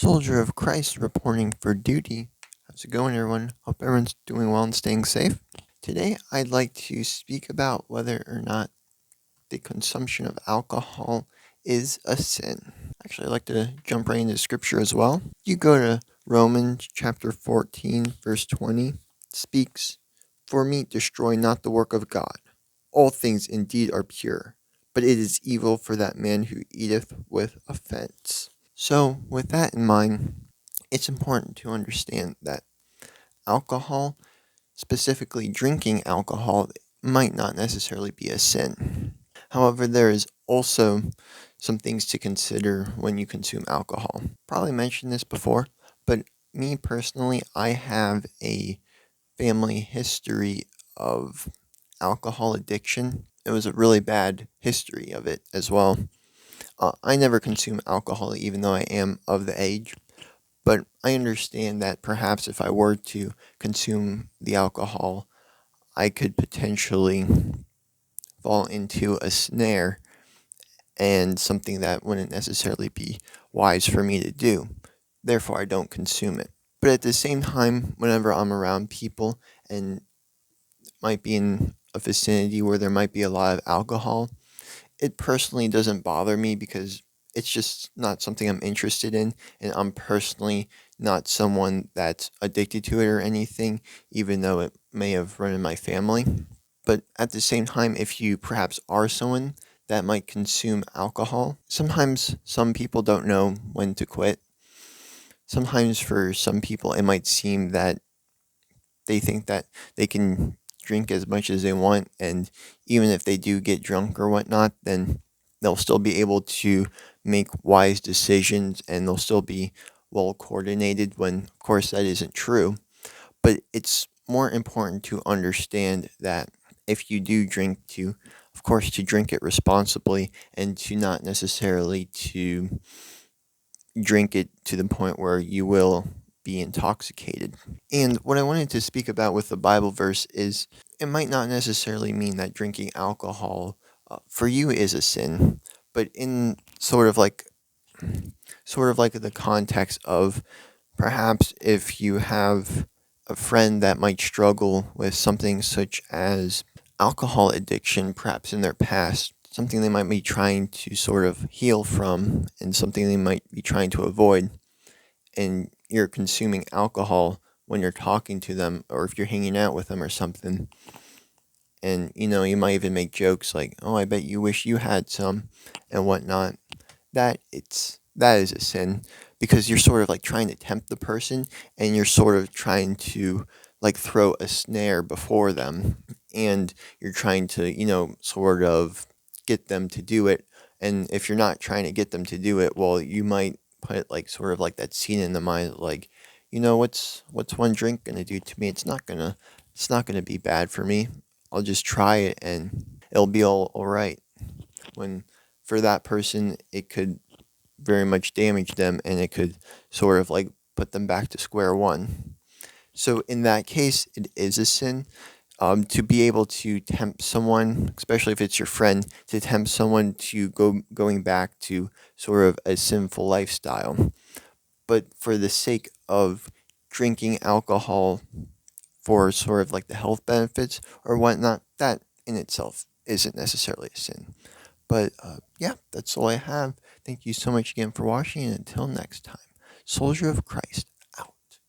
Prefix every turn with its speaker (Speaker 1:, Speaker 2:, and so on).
Speaker 1: Soldier of Christ reporting for duty. How's it going, everyone? Hope everyone's doing well and staying safe. Today, I'd like to speak about whether or not the consumption of alcohol is a sin. Actually, I'd like to jump right into scripture as well. You go to Romans chapter 14, verse 20, speaks, "For meat destroy not the work of God. All things indeed are pure, but it is evil for that man who eateth with offence." So, with that in mind, it's important to understand that alcohol, specifically drinking alcohol, might not necessarily be a sin. However, there is also some things to consider when you consume alcohol. Probably mentioned this before, but me personally, I have a family history of alcohol addiction. It was a really bad history of it as well. I never consume alcohol, even though I am of the age. But I understand that perhaps if I were to consume the alcohol, I could potentially fall into a snare and something that wouldn't necessarily be wise for me to do. Therefore, I don't consume it. But at the same time, whenever I'm around people and might be in a vicinity where there might be a lot of alcohol, it personally doesn't bother me because it's just not something I'm interested in, and I'm personally not someone that's addicted to it or anything, even though it may have run in my family. But at the same time, if you perhaps are someone that might consume alcohol, sometimes some people don't know when to quit. Sometimes for some people, it might seem that they think that they can drink as much as they want, and even if they do get drunk or whatnot, then they'll still be able to make wise decisions and they'll still be well coordinated when, of course, that isn't true. But it's more important to understand that if you do drink, to, of course, to drink it responsibly and to not necessarily to drink it to the point where you will be intoxicated. And what I wanted to speak about with the Bible verse is it might not necessarily mean that drinking alcohol for you is a sin, but in sort of like the context of perhaps if you have a friend that might struggle with something such as alcohol addiction, perhaps in their past, something they might be trying to sort of heal from and something they might be trying to avoid, and you're consuming alcohol when you're talking to them or if you're hanging out with them or something, and you might even make jokes like, "Oh, I bet you wish you had some," and whatnot. That is a sin because you're sort of like trying to tempt the person and you're sort of trying to like throw a snare before them, and you're trying to sort of get them to do it. And if you're not trying to get them to do it, well, you might put like sort of like that scene in the mind, like, what's one drink gonna do to me? It's not gonna be bad for me. I'll just try it and it'll be all right. When for that person, it could very much damage them and it could sort of like put them back to square one. So in that case, it is a sin. To be able to tempt someone, especially if it's your friend, to tempt someone to going back to sort of a sinful lifestyle. But for the sake of drinking alcohol for sort of like the health benefits or whatnot, that in itself isn't necessarily a sin. But yeah, that's all I have. Thank you so much again for watching, and until next time, Soldier of Christ